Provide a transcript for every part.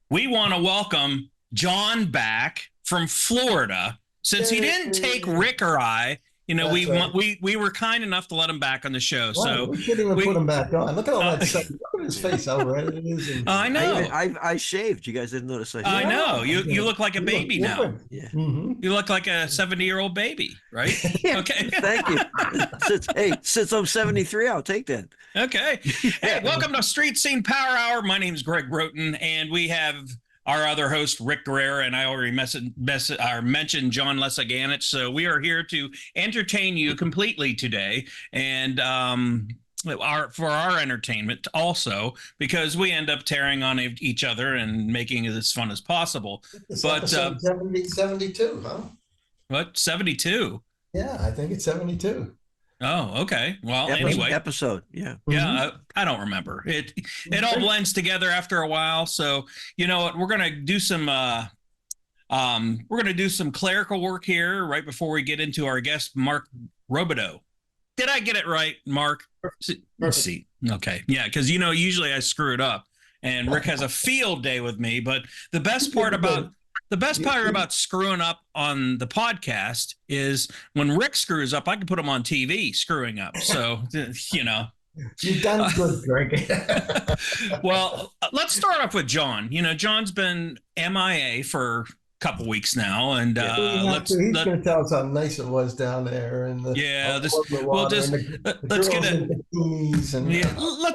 we want to welcome John back from Florida. Since he didn't take Rick or I, That's right. we were kind enough to let him back on the show. Right. So We shouldn't even put we, him back on. Look at all uh, that stuff. Look at his face, how red it is. And I know, I shaved. You guys didn't notice I I shaved. know. yeah, You look like a you look baby now. different. Yeah. You look like a 70-year-old baby, right? Yeah. Okay. Thank you. Since I'm 73, I'll take that. Okay. Hey, welcome to Street Scene Power Hour. My name is Greg Broten, and we have our other host, Rick Guerrera, and I already mentioned John Lesaganich. So we are here to entertain you completely today, and for our entertainment also, because we end up tearing on each other and making it as fun as possible. It's But episode 72, huh? what, 72? Yeah, I think it's 72. Oh, okay. Well, anyway, episode. Yeah. Yeah, I don't remember. It all blends together after a while. So you know what? We're gonna do some clerical work here right before we get into our guest, Mark Robidoux. Did I get it right, Mark? Let's see. Okay, yeah, because usually I screw it up, and Rick has a field day with me. But the best part about screwing up on the podcast is when Rick screws up, I can put him on TV screwing up. So, You've done good, Greg. Well, let's start off with John. John's been MIA for a couple weeks now, and he's going to tell us how nice it was down there, and let's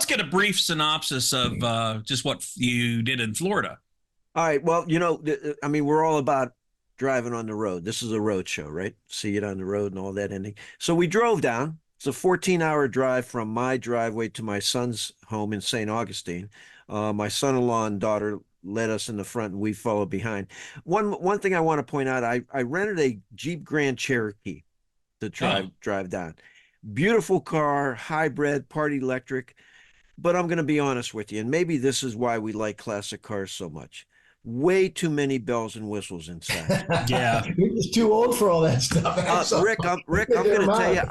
get a brief synopsis of just what you did in Florida. All right. Well, we're all about driving on the road. This is a road show, right? See it on the road and all that ending. So we drove down. It's a 14-hour drive from my driveway to my son's home in St. Augustine. My son-in-law and daughter led us in the front, and we followed behind. One thing I want to point out, I rented a Jeep Grand Cherokee to drive down. Beautiful car, hybrid, part electric. But I'm going to be honest with you, and maybe this is why we like classic cars so much. Way too many bells and whistles inside. Yeah, you're just too old for all that stuff. Rick, I'm going to tell you,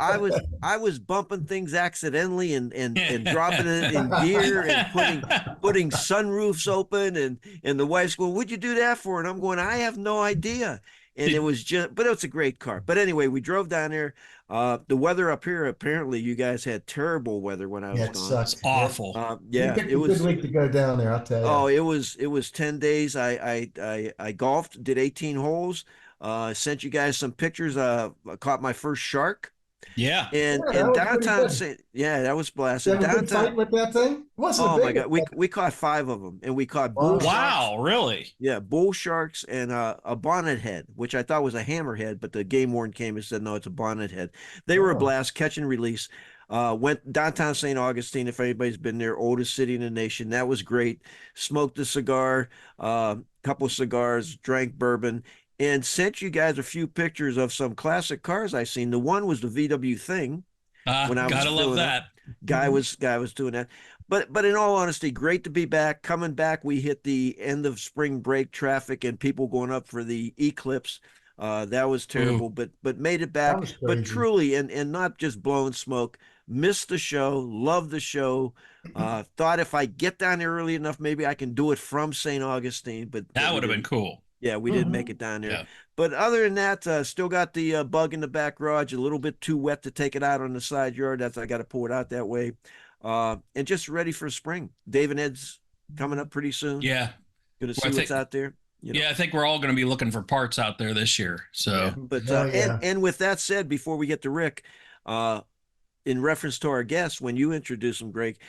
I was bumping things accidentally and dropping it in gear and putting sunroofs open, and the wife's going, "What'd you do that for?" And I'm going, "I have no idea." And it was but it was a great car. But anyway, we drove down there. The weather up here, apparently you guys had terrible weather when I was gone. Sucks. It's awful. It was a good week to go down there, I'll tell you. Oh, it was 10 days. I golfed, did 18 holes. Sent you guys some pictures. I caught my first shark. Yeah. And downtown that was blasted. Downtown fight with that thing? Oh my God. We caught 5 of them, and we caught bull sharks. Wow, really? Yeah, bull sharks and a bonnet head, which I thought was a hammerhead, but the game warden came and said no, it's a bonnet head. They were a blast, catch and release. Went downtown St. Augustine, if anybody's been there, oldest city in the nation. That was great. Smoked a cigar, couple of cigars, drank bourbon, and sent you guys a few pictures of some classic cars I seen. The one was the VW Thing. When I gotta love that. Guy was doing that. But in all honesty, great to be back. Coming back, we hit the end of spring break traffic and people going up for the eclipse. That was terrible, but made it back. But truly, and not just blowing smoke. Missed the show, loved the show. Thought if I get down there early enough, maybe I can do it from St. Augustine. But that would have been cool. Yeah, we didn't make it down there. Yeah. But other than that, still got the bug in the back garage, a little bit too wet to take it out on the side yard. I got to pull it out that way. And just ready for spring. Dave and Ed's coming up pretty soon. Yeah. Going to see what's out there. Yeah, I think we're all going to be looking for parts out there this year. So, But and with that said, before we get to Rick, in reference to our guests, when you introduced him, Greg,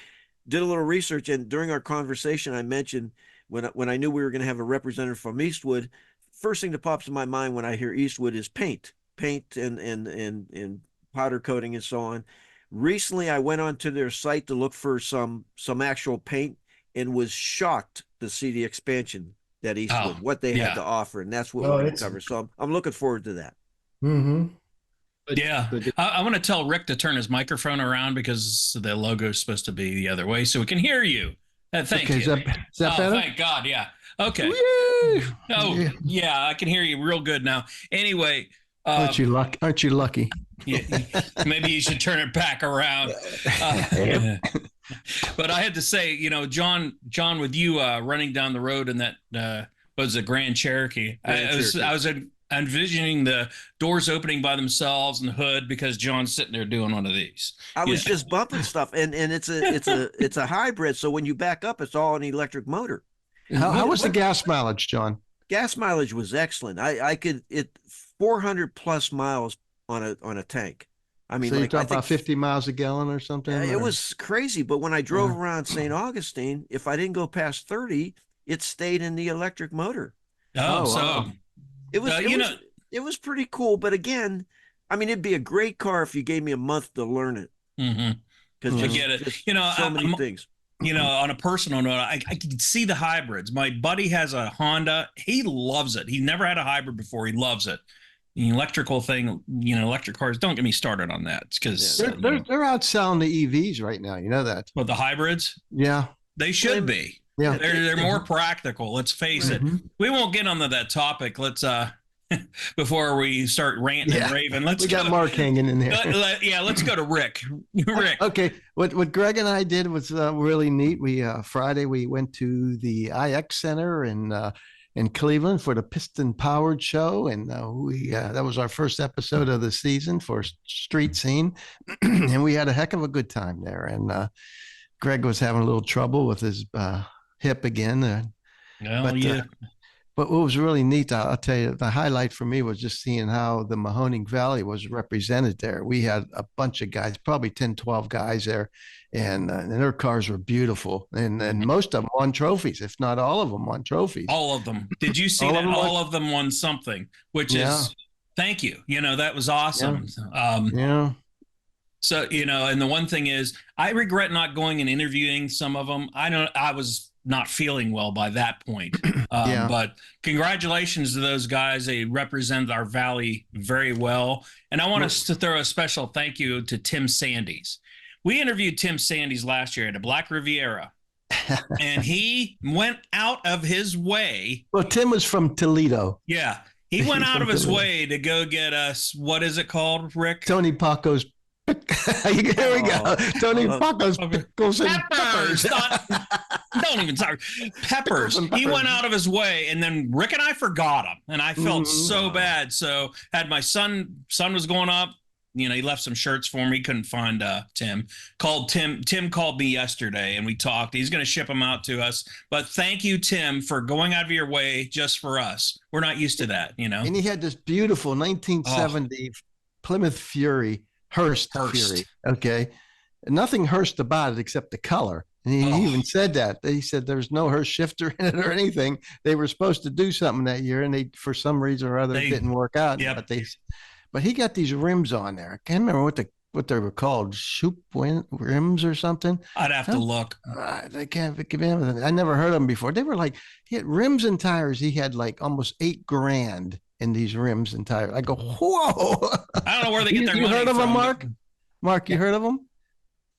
did a little research, and during our conversation, I mentioned when I knew we were going to have a representative from Eastwood, first thing that pops in my mind when I hear Eastwood is paint and powder coating and so on. Recently, I went onto their site to look for some actual paint and was shocked to see the expansion that Eastwood, what they had to offer, and that's what we're going to cover. So I'm looking forward to that. Mm-hmm. Yeah, I want to tell Rick to turn his microphone around because the logo is supposed to be the other way, so we can hear you. Thank you. Is that better? Thank God. Yeah. Okay. Woo! Oh, yeah, I can hear you real good now. Anyway. Aren't you lucky? Yeah, maybe you should turn it back around. But I had to say, John, with you running down the road in that was a Grand Cherokee. I was envisioning the doors opening by themselves and the hood because John's sitting there doing one of these. I was just bumping stuff, and it's a hybrid. So when you back up, it's all an electric motor. How was the gas mileage, John? Gas mileage was excellent. I could 400 plus miles on a tank. I mean, so you're talking about 50 miles a gallon or something? It was crazy. But when I drove around St. Augustine, if I didn't go past 30, it stayed in the electric motor. Oh, so wow. It was pretty cool. But again, I mean, it'd be a great car if you gave me a month to learn it. Because I get it. So many things. On a personal note, I can see the hybrids. My buddy has a Honda. He loves it. He never had a hybrid before. He loves it. The electrical thing, electric cars, don't get me started on that. It's because they're outselling the EVs right now. You know that. But the hybrids? Yeah. They should be. Yeah. They're more practical. Let's face it. We won't get onto that topic. Let's before we start ranting and raving. We got Mark hanging in there. Let's go to Rick. Rick. Okay. What Greg and I did was really neat. We Friday we went to the IX Center in Cleveland for the Piston Powered Show, and that was our first episode of the season for Street Scene, and we had a heck of a good time there. And Greg was having a little trouble with his hip again. But what was really neat, I'll tell you, the highlight for me was just seeing how the Mahoning Valley was represented there. We had a bunch of guys, probably 10, 12 guys there, and their cars were beautiful. And most of them won trophies, if not all of them won trophies. All of them. Did you see that? All of them won something, which is, thank you. That was awesome. So, and the one thing is, I regret not going and interviewing some of them. I was not feeling well by that point. But congratulations to those guys. They represent our valley very well. And I want us to throw a special thank you to Tim Sandys. We interviewed Tim Sandys last year at a Black Riviera, and he went out of his way. Well, Tim was from Toledo. Yeah. He went out of his way to go get us, what is it called, Rick? Tony Paco's Here we go. Tony Paco's pickles and peppers. Don't even start. Peppers. He went out of his way, and then Rick and I forgot him, and I felt so bad. So had my son was going up. He left some shirts for me. Couldn't find Tim. Tim called me yesterday, and we talked. He's going to ship them out to us. But thank you, Tim, for going out of your way just for us. We're not used to that, And he had this beautiful 1970 Plymouth Fury. Hurst Fury. Okay. Nothing Hurst about it except the color. And he even said that. He said there's no Hurst shifter in it or anything. They were supposed to do something that year, and they, for some reason or other, it didn't work out. Yep. But he got these rims on there. I can't remember what they were called. Shoop rims or something. I'd have to look. I can't remember. I never heard of them before. They were like, he had rims and tires. He had like almost $8,000 in these rims and tires. I go, whoa! I don't know where they get their money from. You heard of them, Mark? Mark, you heard of them?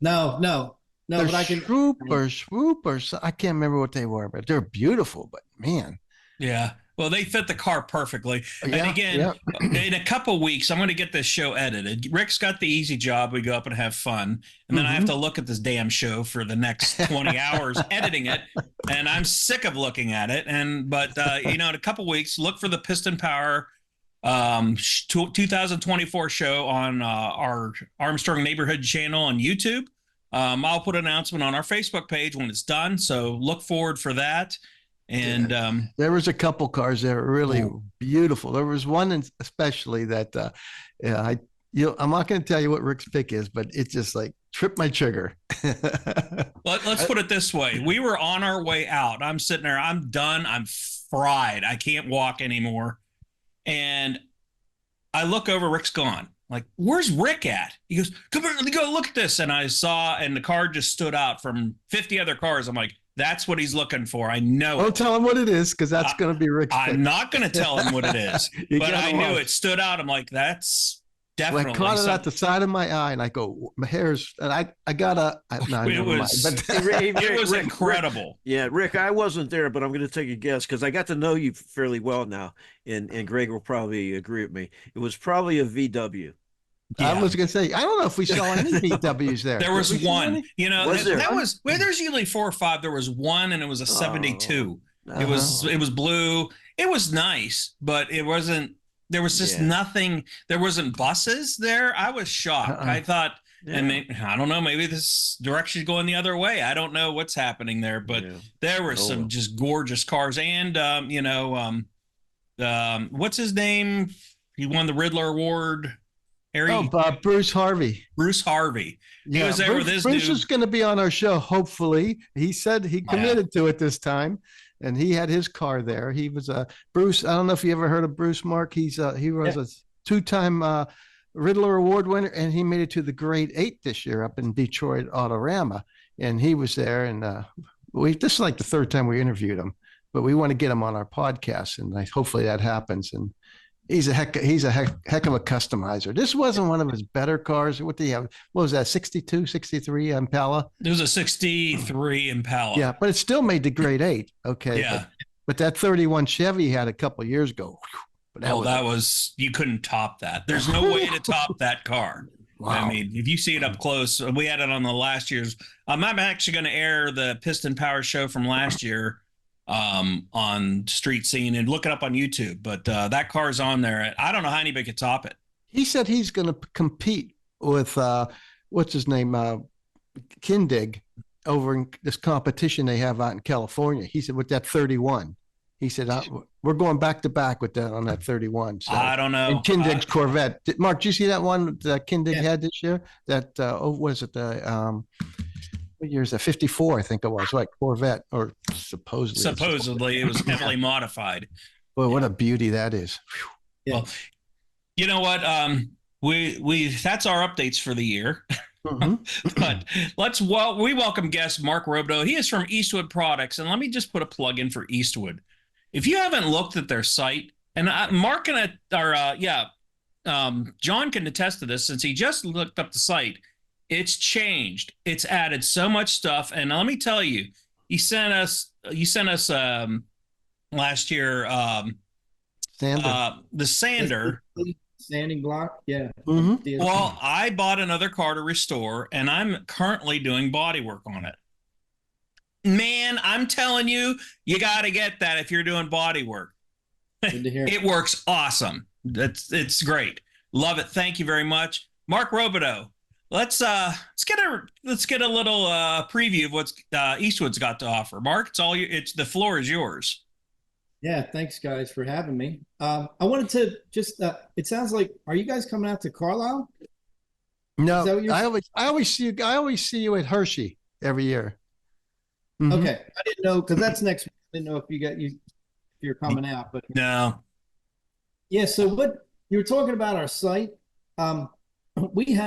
No. They're but I can swoopers. I can't remember what they were, but they're beautiful. But man, yeah. Well, they fit the car perfectly. And again, in a couple weeks, I'm going to get this show edited. Rick's got the easy job. We go up and have fun. And then I have to look at this damn show for the next 20 hours editing it. And I'm sick of looking at it. But in a couple weeks, look for the Piston Power 2024 show on our Armstrong Neighborhood channel on YouTube. I'll put an announcement on our Facebook page when it's done. So look forward for that. And there was a couple cars that were really beautiful. There was one especially that I'm not going to tell you what Rick's pick is, but it's just like tripped my trigger. Let's put it this way. We were on our way out. I'm sitting there. I'm done. I'm fried. I can't walk anymore. And I look over. Rick's gone. Like, where's Rick at? He goes, come here, go look at this. And I saw, and the car just stood out from 50 other cars. I'm like, that's what he's looking for. I know. Don't tell him what it is, because that's going to be Rick's pick. I'm not going to tell him what it is. But I knew it stood out. I'm like, that's definitely. I caught it at the side of my eye, and I go, my hair's, and I gotta. It was incredible. Rick, I wasn't there, but I'm going to take a guess because I got to know you fairly well now, and Greg will probably agree with me. It was probably a VW. I was going to say, I don't know if we saw any VWs there. There was one. You know, Was there? that was well, there's usually 4 or 5. There was one, and it was a 72. It was blue. It was nice, but it wasn't. There was just nothing. There wasn't buses there. I was shocked. I thought, and I don't know, maybe this direction is going the other way. I don't know what's happening there, but there were some just gorgeous cars, and what's his name? He won the Riddler Award. Bruce Harvey. Bruce Harvey. He was there with this Bruce dude. is going to be on our show, hopefully. He said he committed to it this time, and he had his car there. He was Bruce. I don't know if you ever heard of Bruce, Mark. He was a 2-time Riddler Award winner, and he made it to the grade 8 this year up in Detroit Autorama, and he was there. And this is like the 3rd time we interviewed him, but we want to get him on our podcast, and hopefully that happens. And he's a heck of a customizer. This wasn't one of his better cars. What did he have? What was that? 62, 63 Impala? It was a 63 Impala. Yeah, but it still made the grade 8. Okay. Yeah. But that 31 Chevy he had a couple of years ago. That was you couldn't top that. There's no way to top that car. Wow. I mean, if you see it up close, we had it on the last year's. I'm actually going to air the Piston Power show from last year on Street Scene, and look it up on YouTube. But that car's on there. I don't know how anybody could top it. He said he's going to compete with what's his name, Kindig, over in this competition they have out in California. He said with that 31. He said we're going back to back with that on that 31. So, I don't know. And Kindig's Corvette. Mark, did you see that one that Kindig had this year? That was it the what year is that? 54, I think it was, right? Corvette, or supposedly it was heavily modified. Boy, what a beauty that is. Yeah. Well, you know what? We that's our updates for the year. But we welcome guest Mark Robidoux. He is from Eastwood Products, and let me just put a plug in for Eastwood. If you haven't looked at their site, and Mark and John can attest to this since he just looked up the site. It's changed. It's added so much stuff, and let me tell you, you sent us last year the sander. Sanding block, yeah. Well, I bought another car to restore, and I'm currently doing body work on it. Man, I'm telling you, you got to get that if you're doing body work. Good to hear. It works awesome. It's great. Love it. Thank you very much, Mark Robidoux. Let's get a little preview of what's Eastwood's got to offer. Mark, the floor is yours. Yeah, thanks guys for having me. I wanted to just it sounds like, are you guys coming out to Carlisle? No, I always see you at Hershey every year. Okay, I didn't know, because that's next week. I didn't know if you're coming out, but no. Yeah, so what you were talking about our site, we've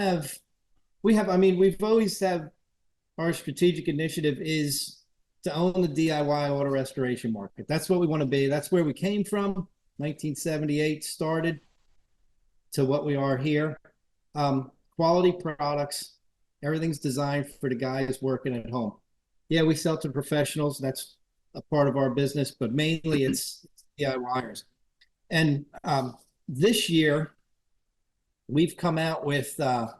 always have our strategic initiative is to own the DIY auto restoration market. That's what we want to be. That's where we came from. 1978 started to what we are here. Quality products. Everything's designed for the guys working at home. Yeah, we sell to professionals. That's a part of our business, but mainly it's DIYers. And this year, we've come out with a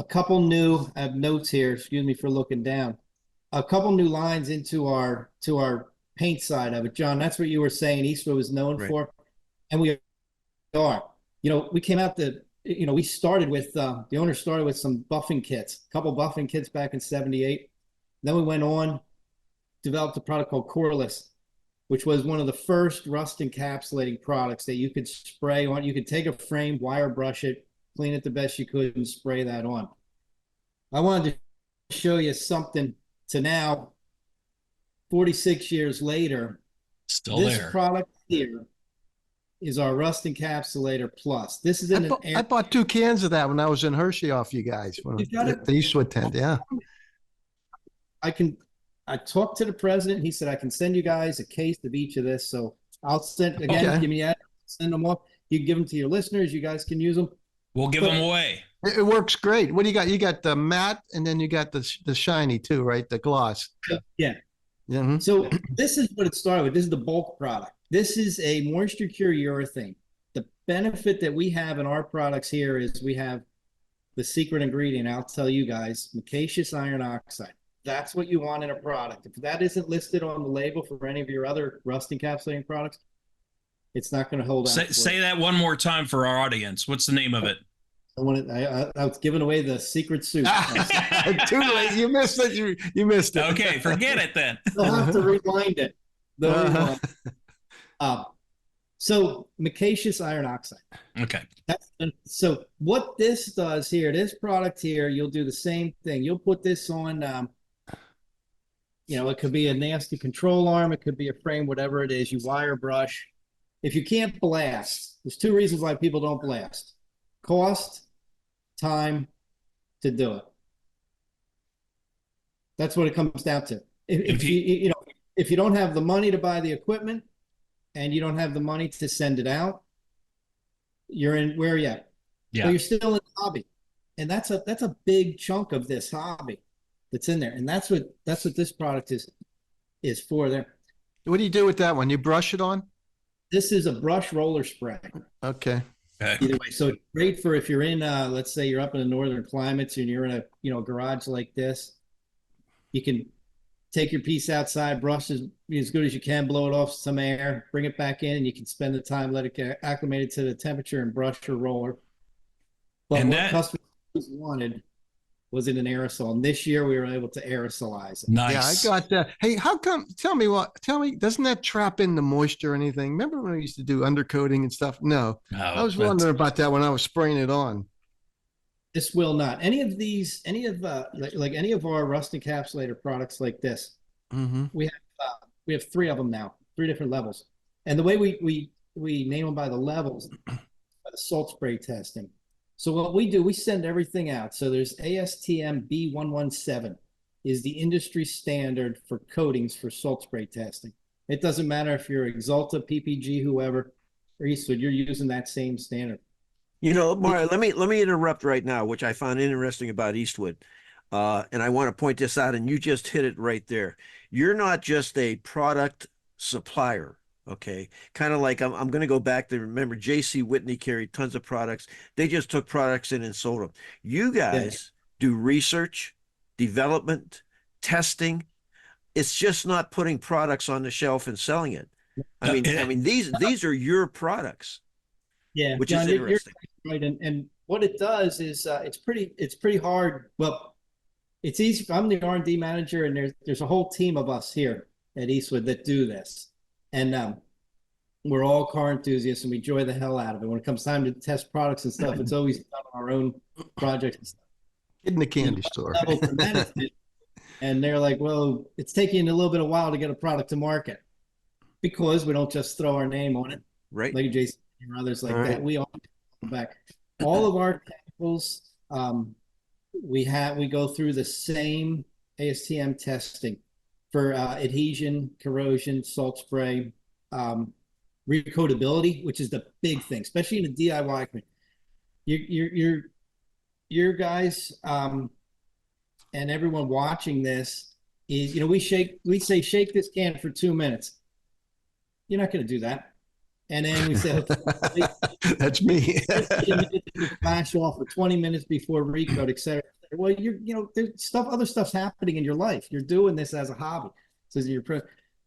couple new, I have notes here, excuse me for looking down, a couple new lines into our paint side of it. John, that's what you were saying Eastwood was known for. And we are. We came out we started with, the owner started with some buffing kits, a couple buffing kits back in 78. Then we went on, developed a product called Coreless, which was one of the first rust encapsulating products that you could spray on. You could take a frame, wire brush it, clean it the best you could, and spray that on. I wanted to show you something to now, 46 years later. Still this there. Product here is our Rust Encapsulator Plus. This is I bought 2 cans of that when I was in Hershey off you guys. The Eastwood tent, yeah. I talked to the president. He said I can send you guys a case of each of this. So I'll send again. Give me that. Send them off. You can give them to your listeners. You guys can use them. We'll give them away. It works great. What do you got? You got the matte, and then you got the shiny too, right? The gloss. Yeah. Mm-hmm. So this is what it started with. This is the bulk product. This is a moisture cure urethane. The benefit that we have in our products here is we have the secret ingredient, I'll tell you guys, micaceous iron oxide. That's what you want in a product. If that isn't listed on the label for any of your other rust encapsulating products, it's not going to hold out. Say that one more time for our audience. What's the name of it? I was giving away the secret soup. Too late. You missed it. You missed it. Okay, forget it then. They'll have to rewind it. So micaceous iron oxide. Okay. So what this does here, this product here, you'll do the same thing. You'll put this on, it could be a nasty control arm. It could be a frame, whatever it is. You wire brush. If you can't blast, there's two reasons why people don't blast. Cost, time to do it. That's what it comes down to. If you don't have the money to buy the equipment and you don't have the money to send it out, you're in where are you at? Yeah. So you're still in the hobby. And that's a big chunk of this hobby that's in there. And that's what this product is for there. What do you do with that one? You brush it on? This is a brush roller spray. Okay. Either way, so it's great for if you're in, let's say you're up in the northern climates and you're in a garage like this. You can take your piece outside, brush as good as you can, blow it off some air, bring it back in, and you can spend the time, let it get acclimated to the temperature and brush your roller. But and what customers wanted was in an aerosol. And this year we were able to aerosolize it. Nice. Yeah, I got that. Hey, how come, tell me, doesn't that trap in the moisture or anything? Remember when I used to do undercoating and stuff? No. I was wondering about that when I was spraying it on. This will not. Any of our rust encapsulator products like this, we have three of them now, 3 different levels. And the way we name them by the levels, by the salt spray testing. So what we do, we send everything out. So there's ASTM B117 is the industry standard for coatings for salt spray testing. It doesn't matter if you're Exalta, PPG, whoever, or Eastwood, you're using that same standard. Mario, let me interrupt right now, which I found interesting about Eastwood. And I want to point this out, and you just hit it right there. You're not just a product supplier. Okay, kind of like I'm going to go back to remember J.C. Whitney carried tons of products. They just took products in and sold them. You guys do research, development, testing. It's just not putting products on the shelf and selling it. I mean, these are your products. Yeah, which John, is interesting. You're right. And what it does is it's pretty hard. Well, it's easy. I'm the R&D manager, and there's a whole team of us here at Eastwood that do this. And we're all car enthusiasts, and we enjoy the hell out of it. When it comes time to test products and stuff, it's always done on our own projects and stuff. In the candy store. And they're like, well, it's taking a little bit of while to get a product to market because we don't just throw our name on it. Right. Like Jason and others like that. We all back. All of our chemicals, we go through the same ASTM testing for adhesion, corrosion, salt spray, recoatability, which is the big thing, especially in the DIY community. Your guys and everyone watching this is, we say shake this can for 2 minutes. You're not going to do that. And then we say, that's me. Flash off for 20 minutes before recoat, etc. Well, there's other stuff's happening in your life. You're doing this as a hobby.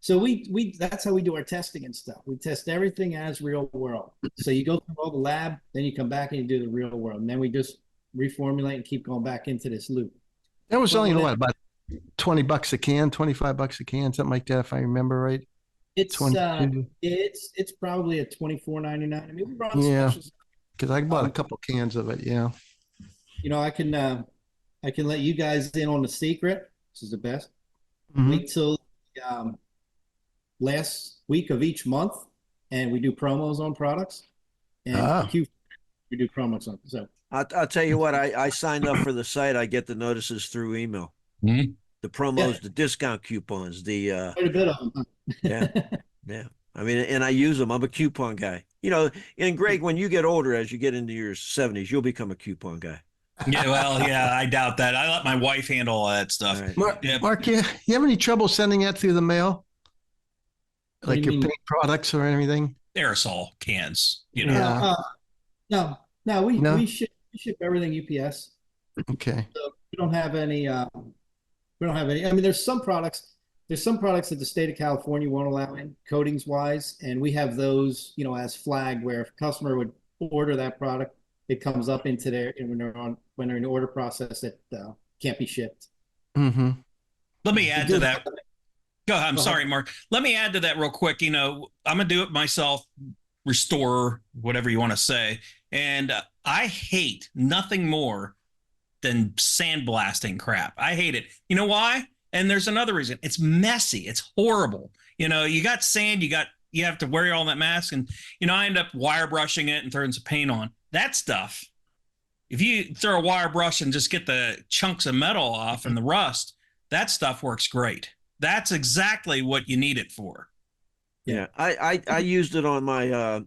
So we that's how we do our testing and stuff. We test everything as real world. So you go through all the lab, then you come back and you do the real world. And then we just reformulate and keep going back into this loop. That was only about $20 a can, $25 a can, something like that, if I remember right. It's probably at $24.99. I mean, we brought specials. Because I bought a couple cans of it. Yeah. I can let you guys in on the secret. This is the best. Wait till last week of each month, and we do promos on products. And we do promos on. So I'll tell you what. I signed up for the site. I get the notices through email. The promos, the discount coupons, quite a bit of them. Yeah. I mean, and I use them. I'm a coupon guy. And Greg, when you get older, as you get into your 70s, you'll become a coupon guy. Yeah, I doubt that. I let my wife handle all that stuff. Right. Mark, you have any trouble sending that through the mail? Like your paint products or anything? Aerosol cans, No, we ship everything UPS. Okay. So we don't have any. We don't have any. I mean, there's some products. There's some products that the state of California won't allow in coatings wise, and we have those, as flagged where if a customer would order that product, it comes up into their when they're in the order process that can't be shipped. Mm-hmm. Let me add to that. Go ahead. I'm Go sorry, ahead. Mark. Let me add to that real quick. I'm gonna do it myself, restorer, whatever you want to say, and I hate nothing more than sandblasting crap. I hate it. You know why? And there's another reason. It's messy. It's horrible. You got sand, you have to wear all that mask. And, I end up wire brushing it and throwing some paint on. That stuff, if you throw a wire brush and just get the chunks of metal off and the rust, that stuff works great. That's exactly what you need it for. Yeah. I used it on my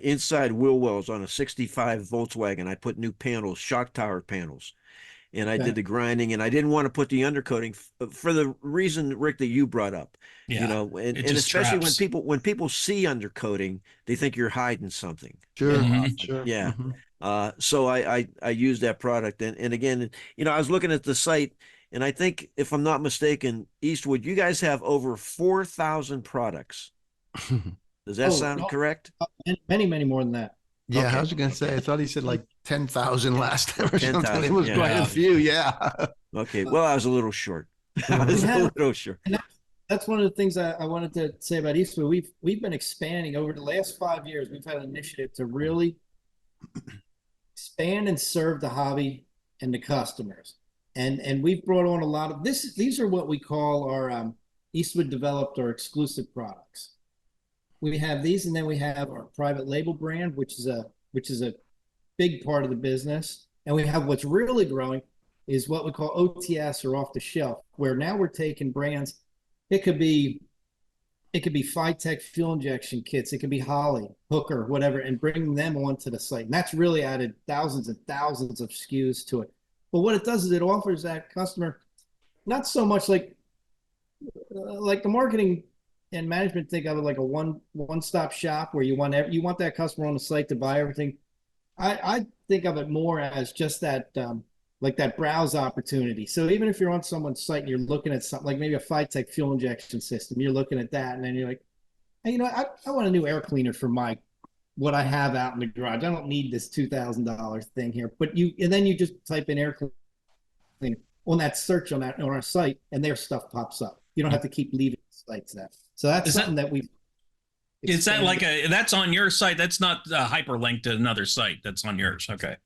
inside wheel wells on a 65 Volkswagen. I put new panels, shock tower panels. And I did the grinding, and I didn't want to put the undercoating for the reason, Rick, that you brought up. Yeah, and especially traps. when people see undercoating, they think you're hiding something. Sure. Mhm. Sure. Yeah. Mhm. So I used that product, and again, I was looking at the site, and I think if I'm not mistaken, Eastwood, you guys have over 4,000 products. Does that sound correct? Many, many more than that. Yeah, Okay. I was going to say, I thought he said like 10,000 last time or something. 10,000, It was yeah. quite a few. Yeah. Okay. Well, I was a little short. I was a little short. That's one of the things I wanted to say about Eastwood. We've been expanding over the last 5 years. We've had an initiative to really expand and serve the hobby and the customers. And we've brought on a lot of this. These are what we call our Eastwood developed or exclusive products. We have these, and then we have our private label brand, which is a big part of the business. And we have what's really growing is what we call OTS, or off the shelf, where now we're taking brands. It could be Phytech fuel injection kits. It could be Holly, Hooker, whatever, and bringing them onto the site. And that's really added thousands and thousands of SKUs to it. But what it does is it offers that customer not so much like the marketing and management think of it like a one-stop shop where you want that customer on the site to buy everything. I think of it more as just that like that browse opportunity. So even if you're on someone's site and you're looking at something like maybe a Phytech fuel injection system, you're looking at that, and then you're like, hey, I want a new air cleaner for what I have out in the garage. I don't need this $2,000 thing here. But then you just type in air cleaner on that search on our site, and their stuff pops up. You don't have to keep leaving sites that. So that's something that we. Is that like that's on your site? That's not a hyperlink to another site. That's on yours. Okay.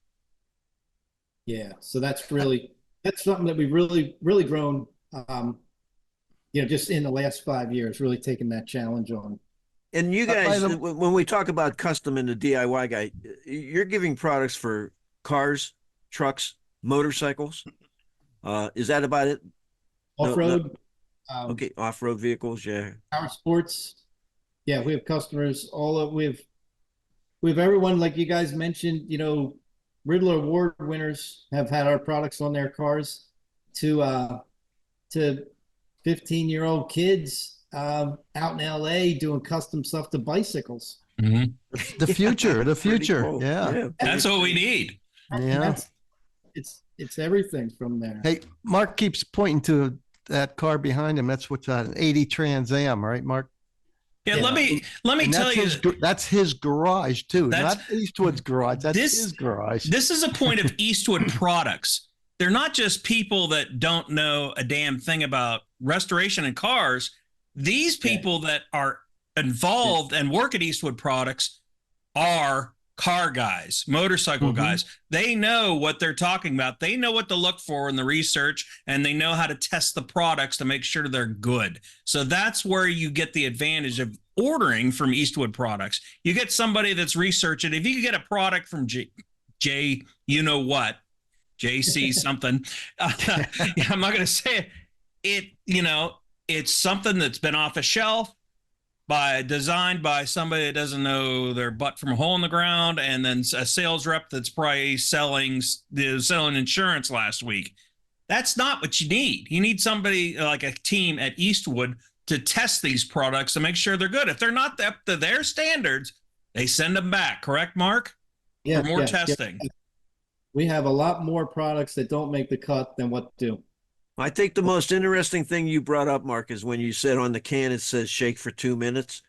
Yeah. So that's something that we've really, really grown, just in the last 5 years, really taking that challenge on. And you guys, when we talk about custom and the DIY guy, you're giving products for cars, trucks, motorcycles. Is that about it? Off-road. Okay, off-road vehicles, yeah. Power sports. Yeah, we have customers we have everyone, like you guys mentioned, Riddler Award winners have had our products on their cars to 15-year-old kids out in LA doing custom stuff to bicycles. Mm-hmm. The future. Cool. Yeah. That's what we need. Yeah. It's everything from there. Hey, Mark keeps pointing to that car behind him. That's what's an 80 Trans Am, right, Mark? Yeah, let me tell you. That's his garage too. That's not Eastwood's garage. That's his garage. This is a point of Eastwood products. They're not just people that don't know a damn thing about restoration and cars. These people that are involved and work at Eastwood Products are car guys, motorcycle guys. They know what they're talking about. They know what to look for in the research, and they know how to test the products to make sure they're good. So that's where you get the advantage of ordering from Eastwood Products. You get somebody that's researching. If you get a product from J you know what, JC something, I'm not going to say it. It's something that's been off a shelf, designed by somebody that doesn't know their butt from a hole in the ground, and then a sales rep that's probably selling insurance last week. That's not what you need. You need somebody like a team at Eastwood to test these products to make sure they're good. If they're not up to their standards, they send them back. Correct, Mark? Yeah. For more testing. We have a lot more products that don't make the cut than what do. I think the most interesting thing you brought up, Mark, is when you said on the can it says shake for 2 minutes.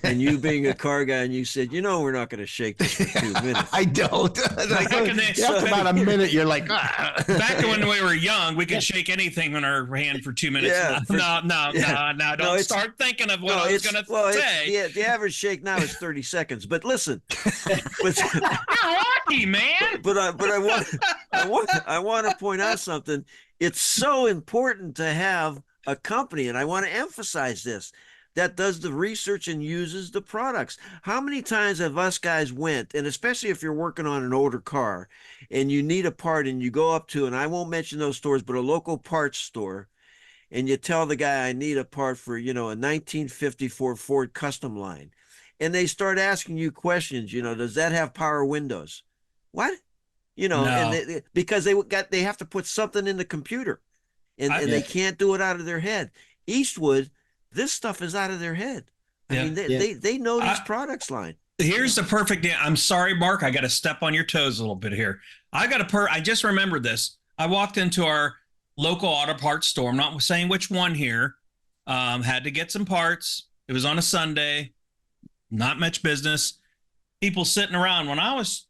And you being a car guy, and you said, we're not going to shake this for 2 minutes. I don't. Like, After about a minute, you're like, ah. Back when we were young, we could shake anything in our hand for 2 minutes. Yeah, No, don't start thinking of what I was going to say. The average shake now is 30 seconds. But listen, You're lucky, man. But I want to point out something. It's so important to have a company, and I want to emphasize this, that does the research and uses the products. How many times have us guys went, and especially if you're working on an older car and you need a part and you go up to, and I won't mention those stores, but a local parts store, and you tell the guy, I need a part for, a 1954 Ford Custom Line. And they start asking you questions, does that have power windows? What? No. And because they have to put something in the computer, and they can't do it out of their head. Eastwood, this stuff is out of their head. I mean, they know these products line. Here's the perfect. I'm sorry, Mark. I got to step on your toes a little bit here. I just remembered this. I walked into our local auto parts store. I'm not saying which one here. Had to get some parts. It was on a Sunday. Not much business. People sitting around. When I was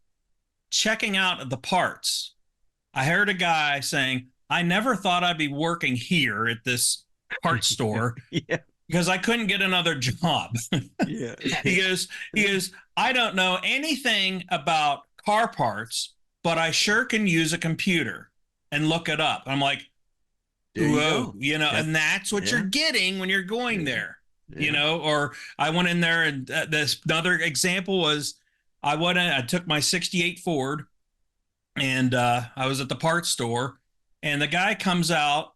checking out the parts, I heard a guy saying, I never thought I'd be working here at this parts store because I couldn't get another job. He goes, I don't know anything about car parts, but I sure can use a computer and look it up. I'm like, whoa, and that's what you're getting when you're going there, or I went in there, and this another example was I took my 68 Ford, and I was at the parts store, and the guy comes out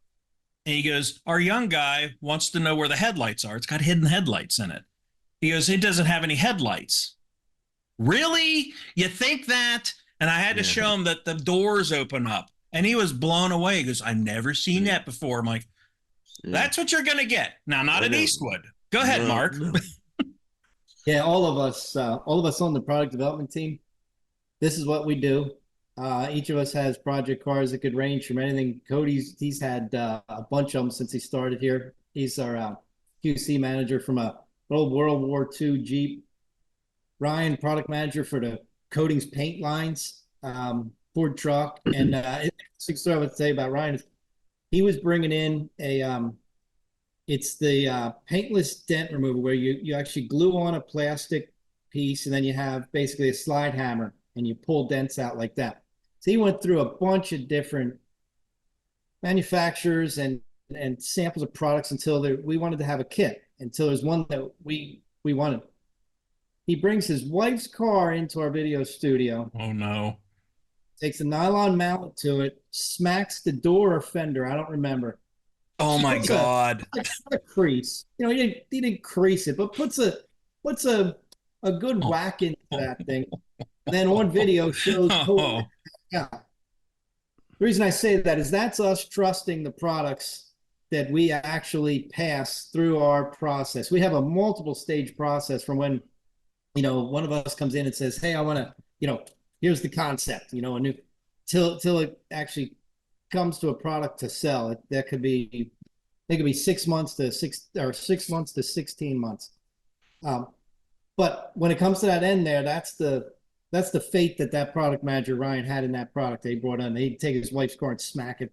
and he goes, our young guy wants to know where the headlights are. It's got hidden headlights in it. He goes, it doesn't have any headlights. Really? You think that? And I had to show him that the doors open up, and he was blown away. He goes, I've never seen that before. I'm like, that's what you're going to get. Now, not at Eastwood. Go ahead, Mark. Yeah, all of us on the product development team, this is what we do. Each of us has project cars that could range from anything. Cody's had a bunch of them since he started here. He's our QC manager from an old World War II Jeep. Ryan, product manager for the coatings paint lines, Ford truck. And interesting story I would say about Ryan is he was bringing in it's the paintless dent remover, where you actually glue on a plastic piece, and then you have basically a slide hammer and you pull dents out like that. So he went through a bunch of different manufacturers and samples of products until we wanted to have a kit, until there's one that we wanted. He brings his wife's car into our video studio. Oh, no. Takes a nylon mallet to it, smacks the door or fender, I don't remember. Oh, my God. A crease. He didn't crease it, but puts a good whack into that thing. And then on video shows the reason I say that is that's us trusting the products that we actually pass through our process. We have a multiple stage process from when, one of us comes in and says, hey, I want to, here's the concept, a new, till it actually comes to a product to sell. It could be 6 months to 16 months. But when it comes to that end there, that's the fate that product manager Ryan had in that product they brought in. He'd take his wife's car and smack it.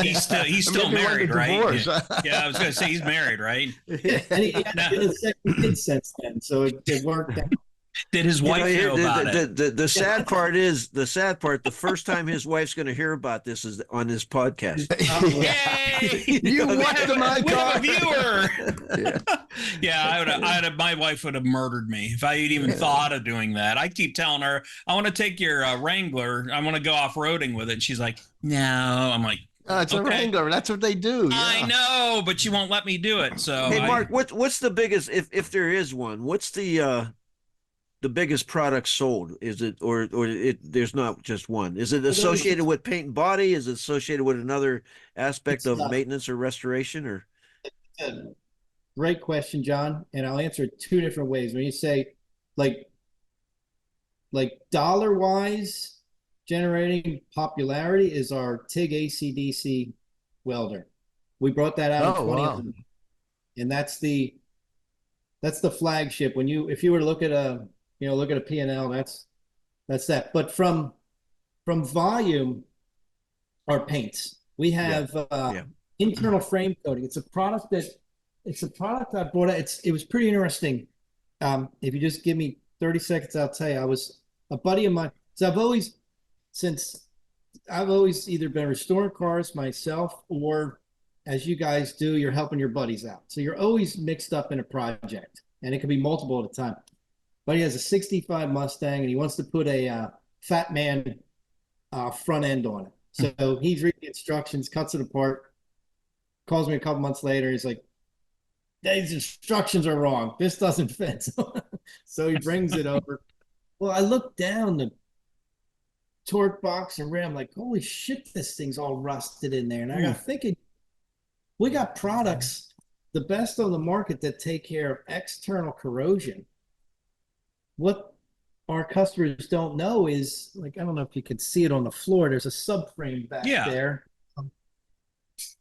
He's still married, right? Yeah, I was going to say he's married, right? And he had a second kid since then, so it worked out. Did his wife know about it? The sad part is the first time his wife's going to hear about this is on this podcast. Yay! You whacked my car. We have a viewer. My wife would have murdered me if I had even thought of doing that. I keep telling her, I want to take your Wrangler. I want to go off-roading with it. And she's like, no. I'm like, it's a Wrangler. That's what they do. Yeah. I know, but she won't let me do it. So, hey, Mark, what's the biggest, if there is one, what's the biggest product sold? Is it or there's not just one? Is it associated with paint and body? Is it associated with another aspect of maintenance or restoration? Or great question, John, and I'll answer it two different ways. When you say like dollar wise, generating popularity is our TIG ACDC welder. We brought that out in Oh, 2011, wow. and that's the flagship. If you were to look at a P&L, that's that. But from volume, our paints. We have Yeah. internal frame coating. It's a product I brought out. It was pretty interesting. If you just give me 30 seconds, I'll tell you. I was a buddy of mine. So I've always either been restoring cars myself, or as you guys do, you're helping your buddies out. So you're always mixed up in a project, and it can be multiple at a time. Buddy has a 65 Mustang, and he wants to put a Fat Man front end on it. So he's reading the instructions, cuts it apart, calls me a couple months later. He's like, these instructions are wrong. This doesn't fit. So he brings it over. Well, I looked down the torque box and ram, like, holy shit, this thing's all rusted in there. And I got thinking, we got products, the best on the market, that take care of external corrosion. What our customers don't know is, like, I don't know if you can see it on the floor. There's a subframe back there.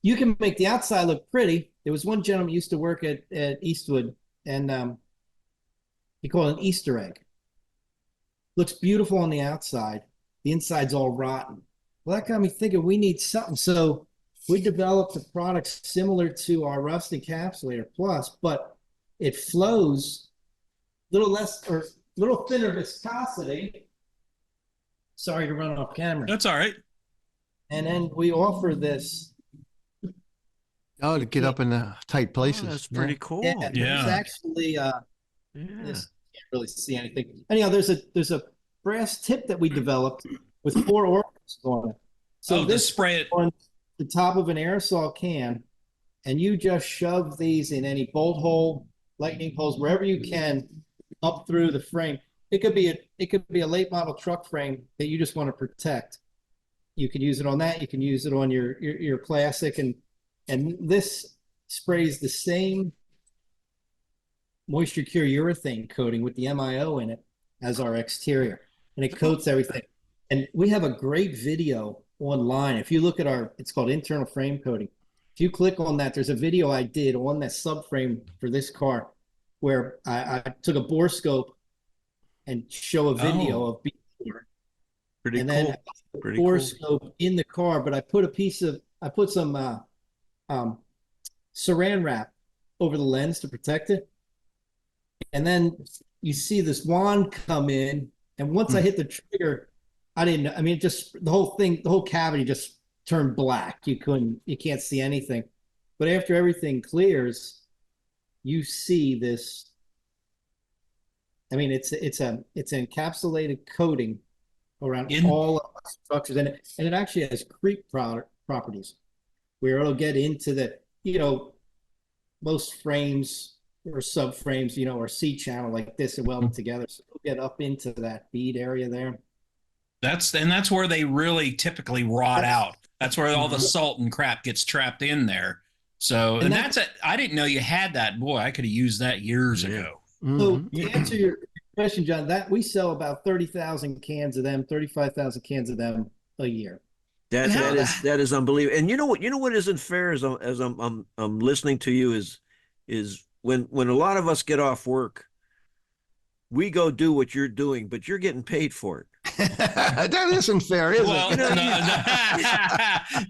You can make the outside look pretty. There was one gentleman who used to work at Eastwood, and he called it an Easter egg. Looks beautiful on the outside. The inside's all rotten. Well, that got me thinking we need something. So we developed a product similar to our Rust Encapsulator Plus, but it flows a little less, or a little thinner viscosity. Sorry to run off camera. That's all right. And then we offer this. Oh, to get up in the tight places. That's pretty cool. Yeah, Yeah. It's actually this, can't really see anything. Anyhow, there's a brass tip that we developed with 4 orifices on it. So this spray it on the top of an aerosol can, and you just shove these in any bolt hole, lightning holes, wherever you can, up through the frame. It could be a late model truck frame that you just want to protect. You can use it on that. You can use it on your classic, and this sprays the same moisture cure urethane coating with the MIO in it as our exterior, and it coats everything. And we have a great video online. If you look at it's called internal frame coating. If you click on that, there's a video I did on that subframe for this car where I took a bore scope and show a video of before. Pretty and cool. then Pretty bore cool. scope in the car, but I put some saran wrap over the lens to protect it. And then you see this wand come in, and once I hit the trigger, the whole cavity just turned black. You can't see anything. But after everything clears, you see this. I mean, it's an encapsulated coating around all of the structures, and it actually has creep properties where it'll get into the, most frames or subframes, or C-channel like this and welded together. So it'll get up into that bead area there. That's where they really typically rot out. That's where all the salt and crap gets trapped in there. So, and that's it. I didn't know you had that. Boy, I could have used that years ago. So to answer your question, John, that we sell about 30,000 cans of them, 35,000 cans of them a year. That is unbelievable. And you know what isn't fair as I'm listening to you is when a lot of us get off work, we go do what you're doing, but you're getting paid for it. That isn't fair, is it?